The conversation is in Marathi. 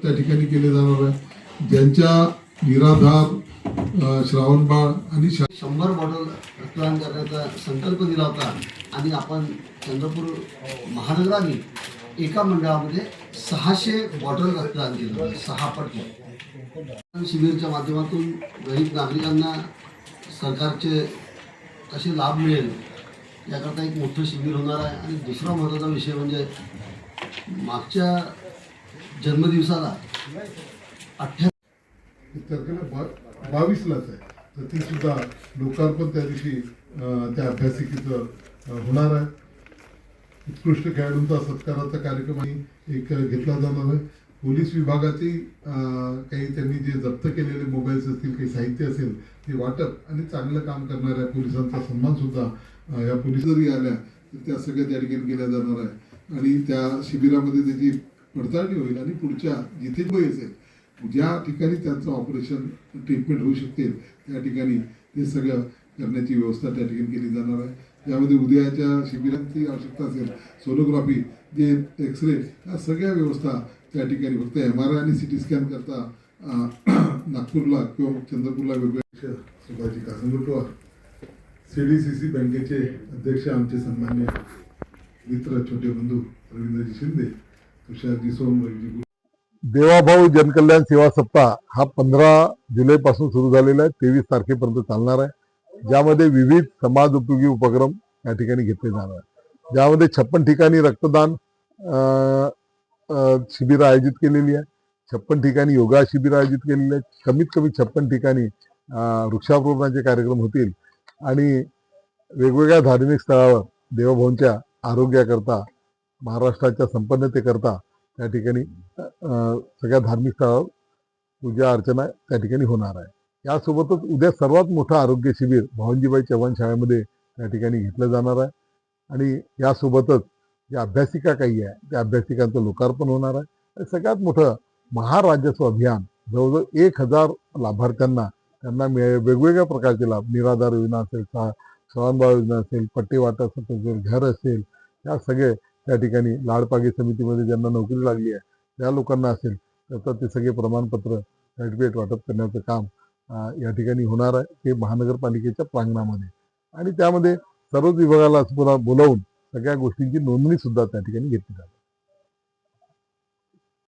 त्या ठिकाणी केले जाणार आहे. ज्यांच्या निराधार श्रावणबाळ आणि 100 बॉटल रक्तदान करण्याचा संकल्प दिला होता आणि आपण चंद्रपूर महानगराने एका मंडळामध्ये 600 बॉटल रक्तदान केलं. 6 पट शिबिरच्या माध्यमातून गरीब नागरिकांना सरकारचे कसे लाभ मिळेल याकरता एक मोठं शिबिर होणार आहे. आणि दुसरा महत्त्वाचा विषय म्हणजे मागच्या जन्मदिवसाला 28 तारखेला 22लाच आहे, तर ती सुद्धा लोकार्पण त्या दिवशी त्या अभ्यासिकेचं होणार आहे. उत्कृष्ट खेळाडूंचा सत्काराचा कार्यक्रम एक घेतला जाणार आहे. पोलीस विभागाची काही त्यांनी जे जप्त केलेले मोबाईल्स असतील, काही साहित्य असेल ते वाटप आणि चांगलं काम करणाऱ्या पोलिसांचा सन्मान सुद्धा या पोलिस जरी आल्या तर त्या सगळ्या त्या ठिकाणी केल्या जाणार आहे. आणि त्या शिबिरामध्ये त्याची पडताळणी होईल आणि पुढच्या जिथे असेल ज्या ठिकाणी त्यांचं ऑपरेशन ट्रीटमेंट होऊ शकते त्या ठिकाणी ते सगळं करण्याची व्यवस्था त्या ठिकाणी केली जाणार आहे. यामध्ये उद्याच्या शिबिरांची आवश्यकता असेल, सोनोग्राफी, जे एक्सरे, या सगळ्या व्यवस्था त्या ठिकाणी फक्त MRI आणि CT स्कॅन करता नागपूरला किंवा चंद्रपूरला वेगवेगळ्या सुभाजी कासंगोटवार, CDCC बँकेचे अध्यक्ष आमचे सन्मान्य मित्र छोटे बंधू रवींद्रजी शिंदे, तुषारजी सोम, रवीजी देवाभाऊ जनकल्याण सेवा सप्ताह हा 15 जुलैपासून सुरू झालेला आहे. 23 तारखेपर्यंत चालणार आहे. ज्यामध्ये विविध समाज उपयोगी उपक्रम या ठिकाणी घेतले जाणार आहे. ज्यामध्ये 56 ठिकाणी रक्तदान शिबिर आयोजित केलेली आहे. 56 ठिकाणी योगा शिबिर आयोजित केलेली आहे. कमीत कमी 56 ठिकाणी वृक्षारोपणाचे कार्यक्रम होतील. आणि वेगवेगळ्या धार्मिक स्थळावर देवाभाऊंच्या आरोग्याकरता, महाराष्ट्राच्या संपन्नतेकरता त्या ठिकाणी सगळ्या धार्मिक स्थळावर पूजा अर्चना त्या ठिकाणी होणार आहे. यासोबतच उद्या सर्वात मोठं आरोग्य शिबिर भावनजीबाई चव्हाण शाळेमध्ये त्या ठिकाणी घेतलं जाणार आहे. आणि यासोबतच ज्या अभ्यासिका काही आहे त्या अभ्यासिकांचं लोकार्पण होणार आहे. आणि सगळ्यात मोठं महाराजस्व अभियान, जवळजवळ 1000 लाभार्थ्यांना त्यांना वेगवेगळ्या प्रकारचे लाभ, निराधार योजना असेल, श्रावणबाळ योजना असेल, पट्टे वाटप असेल, घर असेल, या सगळे त्या ठिकाणी लाडपागे समितीमध्ये ज्यांना नोकरी लागली आहे त्या लोकांना असेल त्याचं ते सगळे प्रमाणपत्र, सर्टिफिकेट वाटप करण्याचं काम या ठिकाणी होणार आहे. ते महानगरपालिकेच्या प्रांगणामध्ये. आणि त्यामध्ये सर्वच विभागाला बोलावून सगळ्या गोष्टींची नोंदणी सुद्धा त्या ठिकाणी घेतली जाते.